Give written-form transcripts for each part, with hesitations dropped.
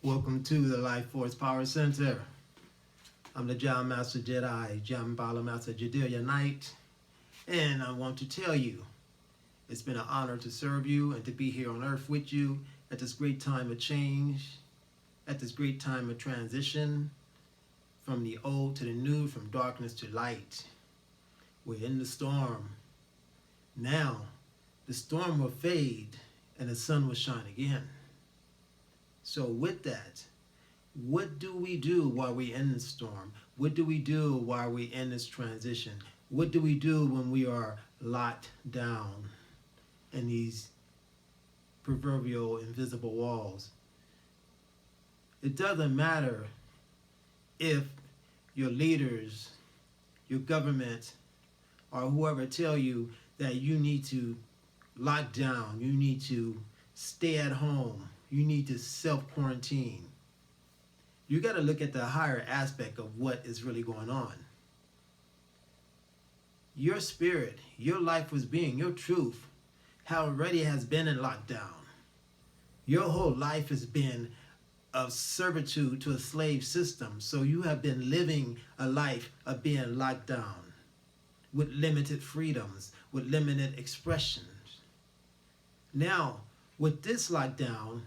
Welcome to the Life Force Power Center. I'm the John Master Jedi, John Bala Master Jedilia Knight, and I want to tell you it's been an honor to serve you and to be here on earth with you at this great time of change, at this great time of transition from the old to the new, from darkness to light. We're in the storm. Now, the storm will fade and the sun will shine again. So with that, what do we do while we're in the storm? What do we do while we're in this transition? What do we do when we are locked down in these proverbial invisible walls? It doesn't matter if your leaders, your government, or whoever tell you that you need to lock down, you need to stay at home, you need to self-quarantine. You got to look at the higher aspect of what is really going on. Your spirit, your life was being, your truth, how already has been in lockdown. Your whole life has been of servitude to a slave system. So you have been living a life of being locked down with limited freedoms, with limited expressions. Now, with this lockdown,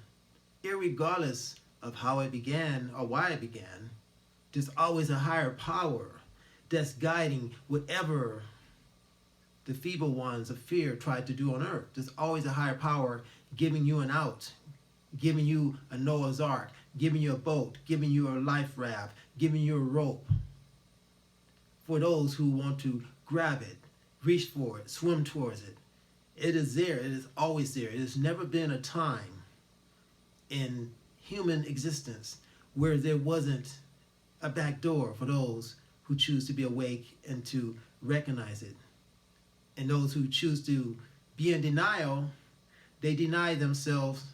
irregardless of how it began or why it began, there's always a higher power that's guiding whatever the feeble ones of fear tried to do on earth. There's always a higher power giving you an out, giving you a Noah's Ark, giving you a boat, giving you a life raft, giving you a rope for those who want to grab it, reach for it, swim towards it. It is there. It is always there. It has never been a time in human existence where there wasn't a back door for those who choose to be awake and to recognize it. And those who choose to be in denial, they deny themselves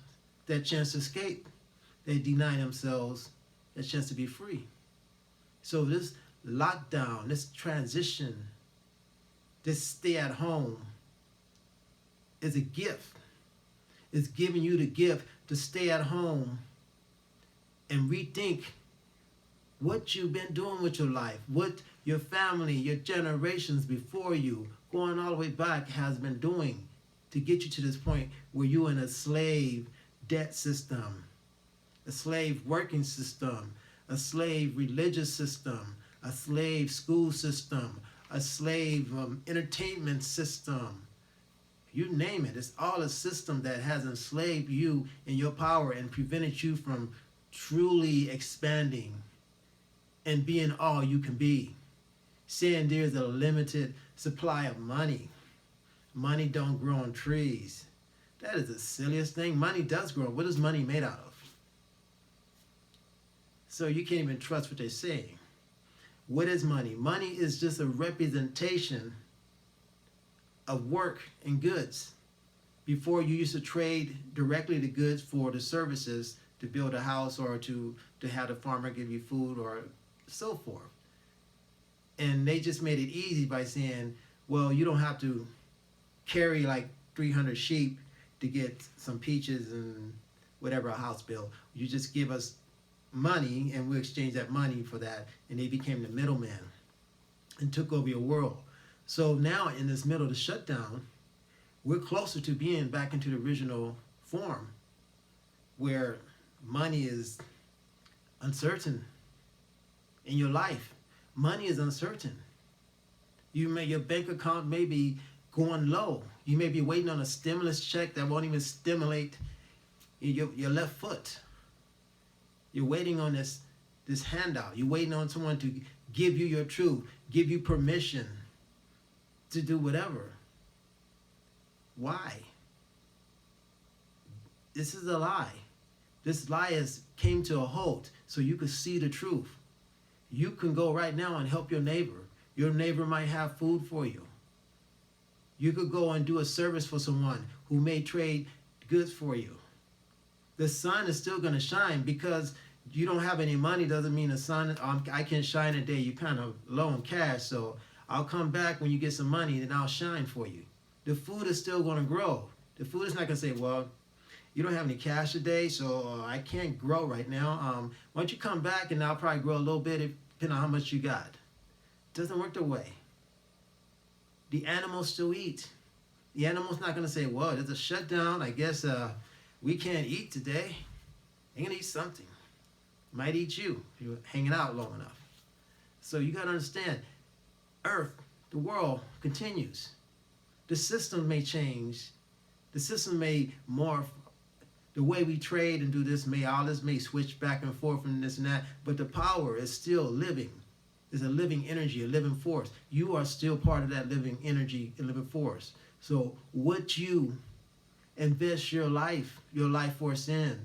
that chance to escape. They deny themselves that chance to be free. So this lockdown, this transition, this stay at home is a gift. It's giving you the gift to stay at home and rethink what you've been doing with your life, what your family, your generations before you, going all the way back, has been doing to get you to this point where you're in a slave debt system, a slave working system, a slave religious system, a slave school system, a slave entertainment system. You name it. It's all a system that has enslaved you in your power and prevented you from truly expanding and being all you can be. Saying there's a limited supply of money. Money don't grow on trees. That is the silliest thing. Money does grow. What is money made out of? So you can't even trust what they're saying. What is money? Money is just a representation of work and goods. Before, you used to trade directly the goods for the services to build a house or to have the farmer give you food or so forth. And they just made it easy by saying, well, you don't have to carry like 300 sheep to get some peaches and whatever a house built. You just give us money and we'll exchange that money for that. And they became the middleman and took over your world. So now in this middle of the shutdown, we're closer to being back into the original form where money is uncertain in your life. Money is uncertain. Your bank account may be going low. You may be waiting on a stimulus check that won't even stimulate your left foot. You're waiting on this handout. You're waiting on someone to give you your truth, give you permission to do whatever. Why? This is a lie. This lie has came to a halt so you could see the truth. You can go right now and help your neighbor. Your neighbor might have food for you. You could go and do a service for someone who may trade goods for you. The sun is still going to shine. Because you don't have any money doesn't mean the sun, I can shine a day. You're kind of low in cash, so I'll come back when you get some money and I'll shine for you. The food is still going to grow. The food is not going to say, well, you don't have any cash today, so I can't grow right now. Why don't you come back and I'll probably grow a little bit depending on how much you got. It doesn't work that way. The animals still eat. The animal's not going to say, well, there's a shutdown. I guess we can't eat today. They're going to eat something. Might eat you if you're hanging out long enough. So you got to understand, Earth, the world continues. The system may change. The system may morph. The way we trade and do this may switch back and forth and this and that, but the power is still living. It's a living energy, a living force. You are still part of that living energy and living force. So what you invest your life force in,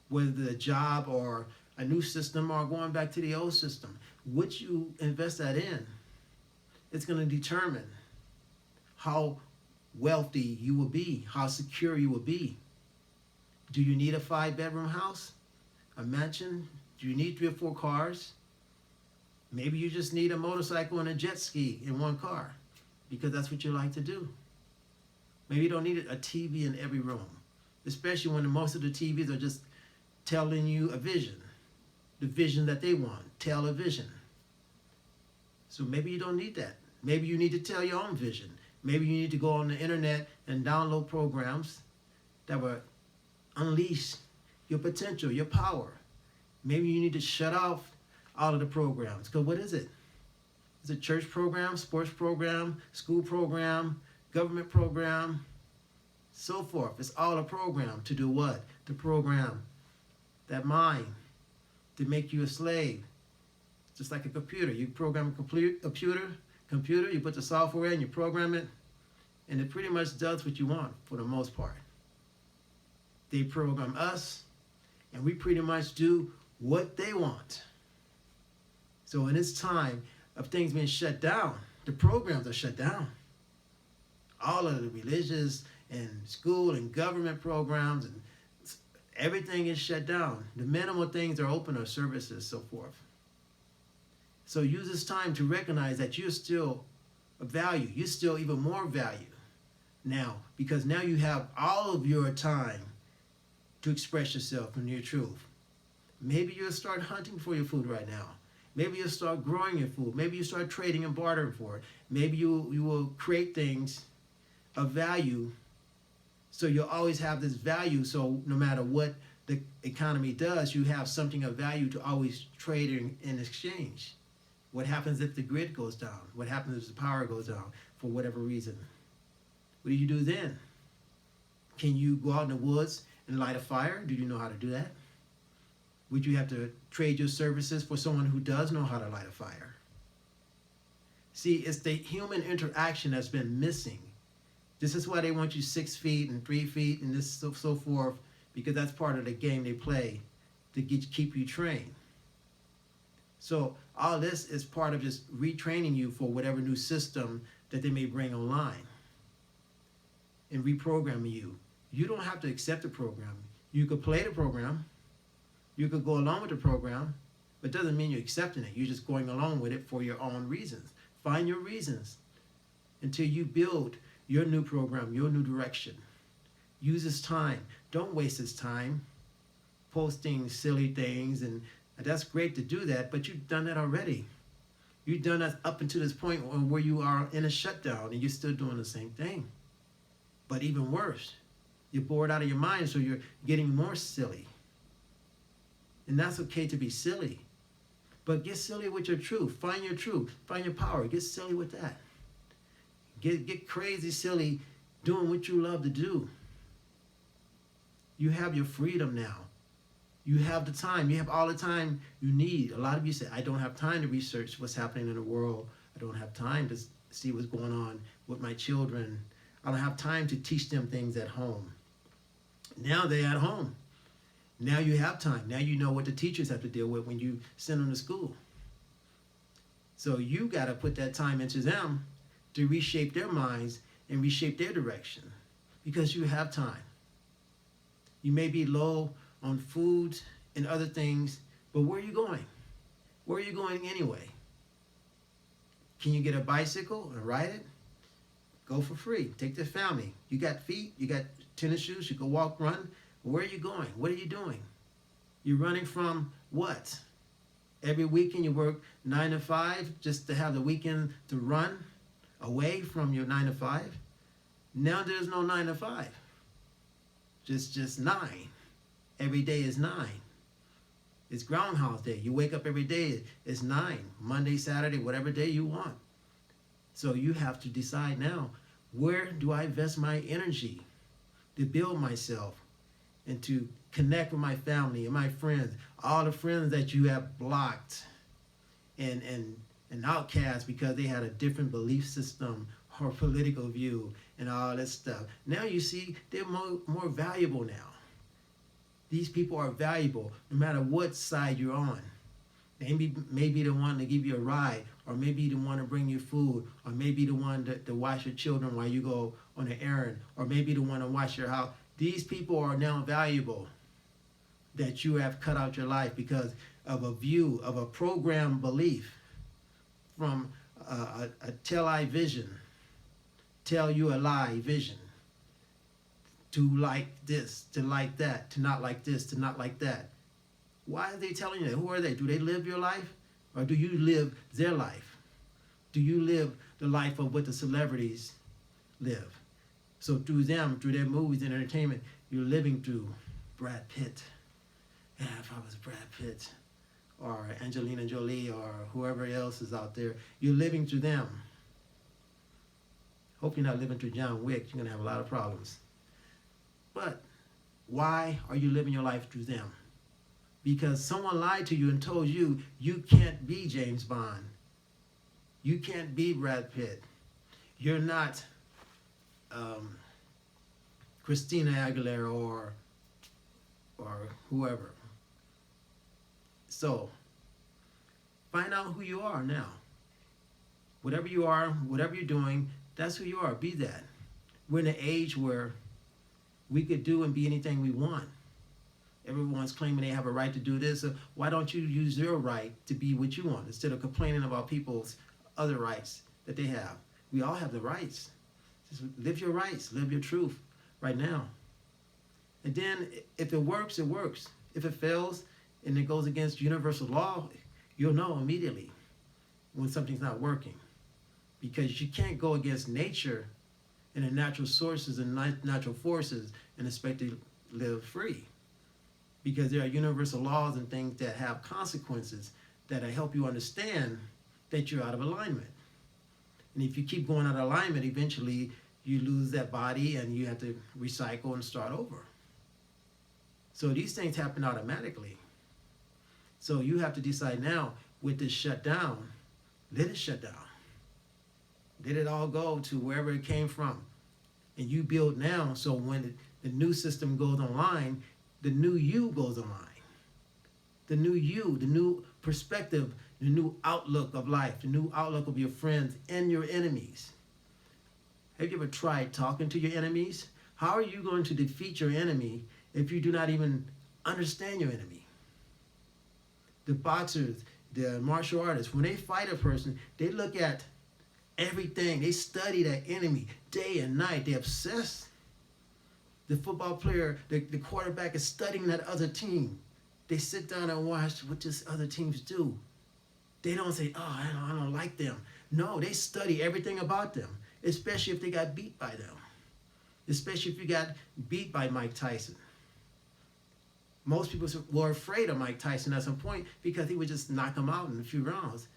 whether a job or a new system or going back to the old system, what you invest that in, it's going to determine how wealthy you will be, how secure you will be. Do you need a 5-bedroom house, a mansion? Do you need 3 or 4 cars? Maybe you just need a motorcycle and a jet ski in one car because that's what you like to do. Maybe you don't need a TV in every room, especially when most of the TVs are just telling you a vision, the vision that they want, television. So maybe you don't need that. Maybe you need to tell your own vision. Maybe you need to go on the internet and download programs that will unleash your potential, your power. Maybe you need to shut off all of the programs. Because what is it? It's a church program, sports program, school program, government program, so forth. It's all a program to do what? To program that mind, to make you a slave. Just like a computer. You program a computer, you put the software in, you program it, and it pretty much does what you want for the most part. They program us, and we pretty much do what they want. So in this time of things being shut down, the programs are shut down. All of the religious and school and government programs and everything is shut down. The minimal things are open, or services, so forth. So use this time to recognize that you're still of value. You're still even more value now, because now you have all of your time to express yourself in your truth. Maybe you'll start hunting for your food right now. Maybe you'll start growing your food. Maybe you start trading and bartering for it. Maybe you will create things of value, so you'll always have this value. So no matter what the economy does, you have something of value to always trade in exchange. What happens if the grid goes down? What happens if the power goes down for whatever reason? What do you do then? Can you go out in the woods and light a fire? Do you know how to do that? Would you have to trade your services for someone who does know how to light a fire? See, it's the human interaction that's been missing. This is why they want you 6 feet and 3 feet and this so forth, because that's part of the game they play to keep you trained. So all this is part of just retraining you for whatever new system that they may bring online and reprogramming you. You don't have to accept the program. You could play the program. You could go along with the program, but it doesn't mean you're accepting it. You're just going along with it for your own reasons. Find your reasons until you build your new program, your new direction. Use this time. Don't waste this time posting silly things, and that's great to do that, but you've done that already. You've done that up until this point where you are in a shutdown and you're still doing the same thing. But even worse, you're bored out of your mind, so you're getting more silly. And that's okay to be silly. But get silly with your truth. Find your truth. Find your power. Get silly with that. Get crazy silly doing what you love to do. You have your freedom now. You have the time. You have all the time you need. A lot of you say, I don't have time to research what's happening in the world. I don't have time to see what's going on with my children. I don't have time to teach them things at home. Now they're at home. Now you have time. Now you know what the teachers have to deal with when you send them to school. So you got to put that time into them to reshape their minds and reshape their direction, because you have time. You may be low on food and other things, but where are you going? Where are you going anyway? Can you get a bicycle and ride it? Go for free. Take the family. You got feet, you got tennis shoes, you can walk, run. Where are you going? What are you doing? You're running from what? Every weekend you work 9 to 5 just to have the weekend to run away from your 9 to 5. Now there's no 9 to 5. Just 9. Every day is 9. It's Groundhog Day. You wake up every day, it's 9. Monday, Saturday, whatever day you want. So you have to decide now, where do I invest my energy to build myself and to connect with my family and my friends, all the friends that you have blocked and outcast because they had a different belief system or political view and all that stuff. Now you see they're more valuable now. These people are valuable no matter what side you're on. They may be the one to give you a ride, or maybe the one to bring you food, or maybe the one to watch your children while you go on an errand, or maybe the one to watch your house. These people are now valuable that you have cut out your life because of a view, of a program belief from a tell-I vision, tell you a lie vision, to like this, to like that, to not like this, to not like that. Why are they telling you that? Who are they? Do they live your life? Or do you live their life? Do you live the life of what the celebrities live? So through them, through their movies and entertainment, you're living through Brad Pitt. Yeah, if I was Brad Pitt, or Angelina Jolie, or whoever else is out there, you're living through them. Hope you're not living through John Wick. You're going to have a lot of problems. But why are you living your life through them? Because someone lied to you and told you you can't be James Bond. You can't be Brad Pitt. You're not Christina Aguilera or whoever. So find out who you are now. Whatever you are, whatever you're doing, that's who you are. Be that. We're in an age where we could do and be anything we want. Everyone's claiming they have a right to do this. So why don't you use your right to be what you want instead of complaining about people's other rights that they have? We all have the rights. Just live your rights. Live your truth right now. And then if it works, it works. If it fails and it goes against universal law, you'll know immediately when something's not working. Because you can't go against nature and the natural sources and natural forces and expect to live free. Because there are universal laws and things that have consequences that help you understand that you're out of alignment. And if you keep going out of alignment, eventually you lose that body and you have to recycle and start over. So these things happen automatically. So you have to decide now, with this shutdown, let it shut down. Let it all go to wherever it came from. And you build now, so when the new system goes online, the new you goes online. The new you, the new perspective, the new outlook of life, the new outlook of your friends and your enemies. Have you ever tried talking to your enemies? How are you going to defeat your enemy if you do not even understand your enemy? The boxers, the martial artists, when they fight a person, they look at everything. They study that enemy day and night. They obsess. The football player, the quarterback is studying that other team. They sit down and watch what this other teams do. They don't say, oh, I don't like them. No, they study everything about them, especially if they got beat by them. Especially if you got beat by Mike Tyson. Most people were afraid of Mike Tyson at some point because he would just knock them out in a few rounds.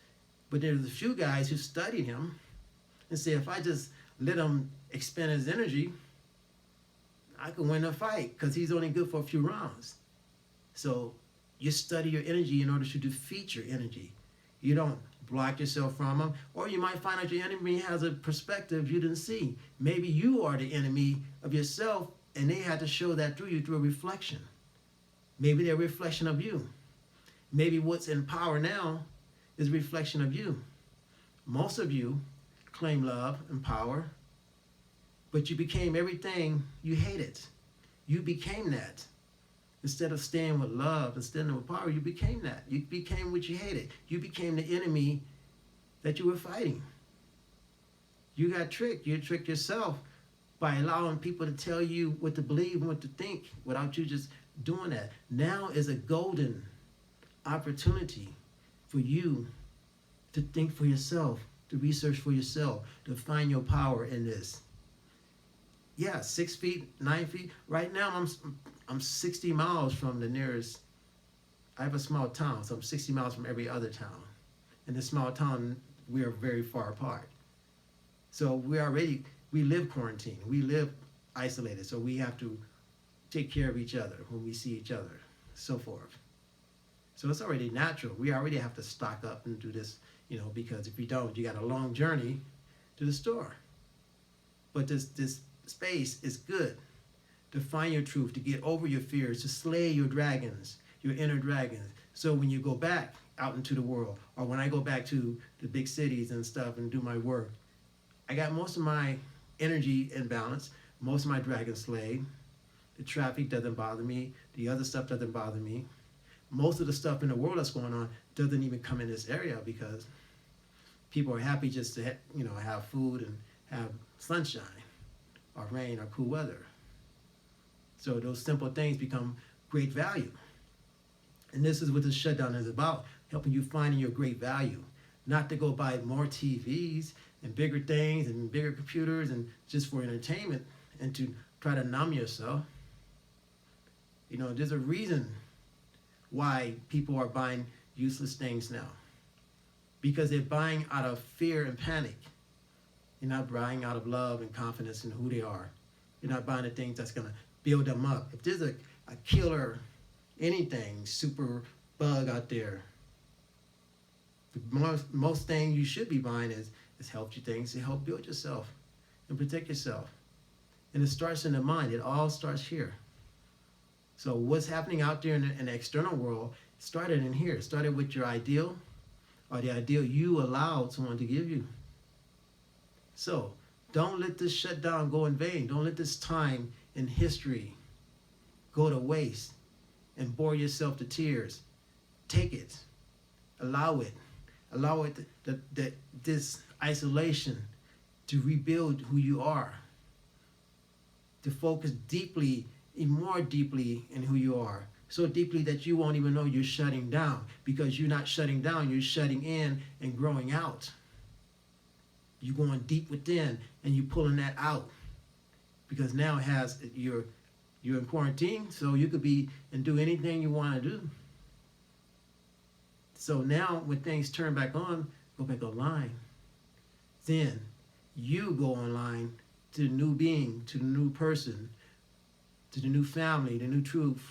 But there's a few guys who studied him and said, if I just let him expend his energy, I can win the fight because he's only good for a few rounds. So you study your energy in order to defeat your energy. You don't block yourself from him, or you might find out your enemy has a perspective you didn't see. Maybe you are the enemy of yourself, and they had to show that through you through a reflection. Maybe they're a reflection of you. Maybe what's in power now is a reflection of you. Most of you claim love and power, but you became everything you hated. You became that. Instead of staying with love and standing with power, you became that. You became what you hated. You became the enemy that you were fighting. You got tricked. You tricked yourself by allowing people to tell you what to believe and what to think without you just doing that. Now is a golden opportunity for you to think for yourself, to research for yourself, to find your power in this. Yeah, 6 feet, 9 feet. Right now, I'm 60 miles from the nearest. I have a small town, so I'm 60 miles from every other town. In this small town, we are very far apart. So we live quarantined. We live isolated. So we have to take care of each other when we see each other, so forth. So it's already natural. We already have to stock up and do this, because if you don't, you got a long journey to the store. But this space is good to find your truth, to get over your fears, to slay your dragons, your inner dragons. So when you go back out into the world, or when I go back to the big cities and stuff and do my work, I got most of my energy in balance, most of my dragons slayed. The traffic doesn't bother me. The other stuff doesn't bother me. Most of the stuff in the world that's going on doesn't even come in this area because people are happy just to have food and have sunshine or rain or cool weather. So those simple things become great value. And this is what this shutdown is about, helping you find your great value. Not to go buy more TVs and bigger things and bigger computers and just for entertainment and to try to numb yourself. There's a reason why people are buying useless things now. Because they're buying out of fear and panic. You're not buying out of love and confidence in who they are. You're not buying the things that's going to build them up. If there's a killer, anything, super bug out there, the most thing you should be buying is healthy things to help build yourself and protect yourself. And it starts in the mind. It all starts here. So what's happening out there in the external world started in here. It started with your ideal or the ideal you allowed someone to give you. So don't let this shutdown go in vain. Don't let this time in history go to waste and bore yourself to tears. Take it. Allow it. Allow it, this isolation, to rebuild who you are. To focus deeply and more deeply in who you are. So deeply that you won't even know you're shutting down. Because you're not shutting down, you're shutting in and growing out. You're going deep within and you're pulling that out. Because now you're in quarantine, so you could be and do anything you want to do. So now when things turn back on, go back online. Then you go online to the new being, to the new person, to the new family, the new truth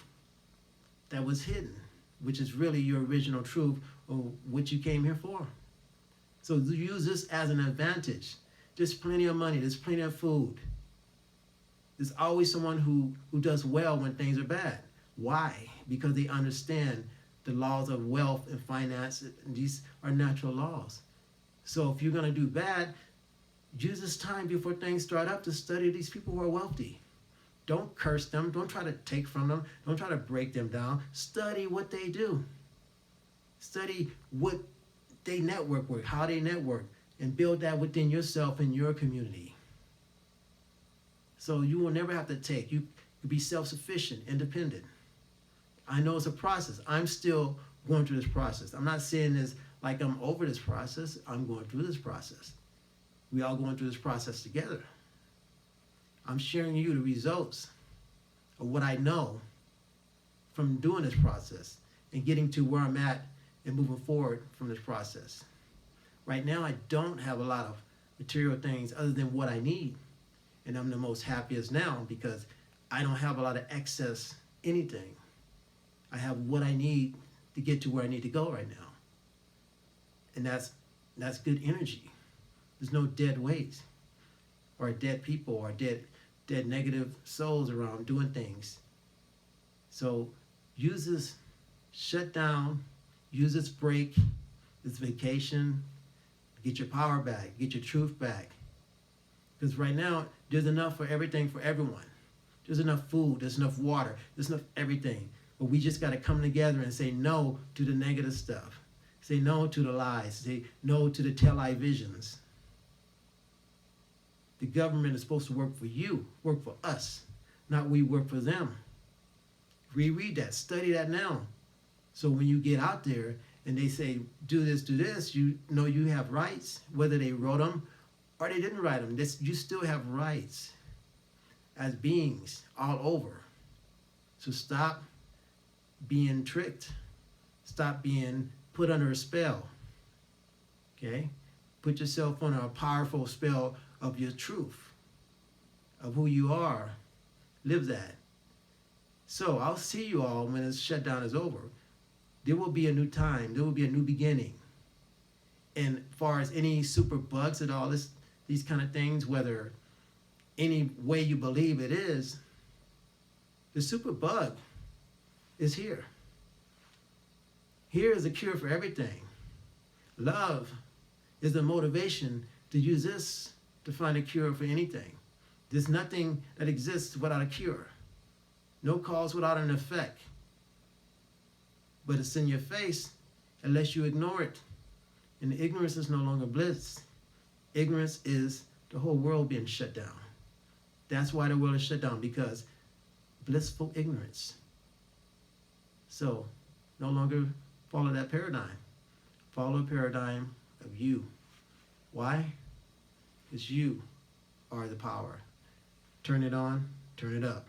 that was hidden, which is really your original truth or what you came here for. So use this as an advantage. There's plenty of money, there's plenty of food. There's always someone who does well when things are bad. Why? Because they understand the laws of wealth and finance. These are natural laws. So if you're going to do bad, use this time before things start up to study these people who are wealthy. Don't curse them. Don't try to take from them. Don't try to break them down. Study what they do. Study what they network with, how they network, and build that within yourself and your community. So you will never have to take. You can be self-sufficient, independent. I know it's a process. I'm still going through this process. I'm not saying this like I'm over this process. I'm going through this process. We all going through this process together. I'm sharing you the results of what I know from doing this process and getting to where I'm at and moving forward from this process. Right now, I don't have a lot of material things other than what I need. And I'm the most happiest now because I don't have a lot of excess anything. I have what I need to get to where I need to go right now. And that's good energy. There's no dead weight or dead people or dead negative souls around doing things. So use this shutdown, use this break, this vacation, get your power back, get your truth back. Because right now, there's enough for everything for everyone. There's enough food, there's enough water, there's enough everything. But we just got to come together and say no to the negative stuff. Say no to the lies. Say no to the tell-lie visions. The government is supposed to work for you, work for us, not we work for them. Reread that, study that now. So when you get out there and they say, do this, you know you have rights, whether they wrote them or they didn't write them. You still have rights as beings all over. So stop being tricked. Stop being put under a spell. Okay? Put yourself under a powerful spell of your truth, of who you are. Live that. So I'll see you all when this shutdown is over. There will be a new time. There will be a new beginning. And as far as any super bugs and all this, these kind of things, whether any way you believe it is, the super bug is here. Here is a cure for everything. Love is the motivation to use this to find a cure for anything. There's nothing that exists without a cure. No cause without an effect. But it's in your face unless you ignore it. And ignorance is no longer bliss. Ignorance is the whole world being shut down. That's why the world is shut down, because blissful ignorance. So no longer follow that paradigm. Follow a paradigm of you. Why? Because you are the power. Turn it on, turn it up.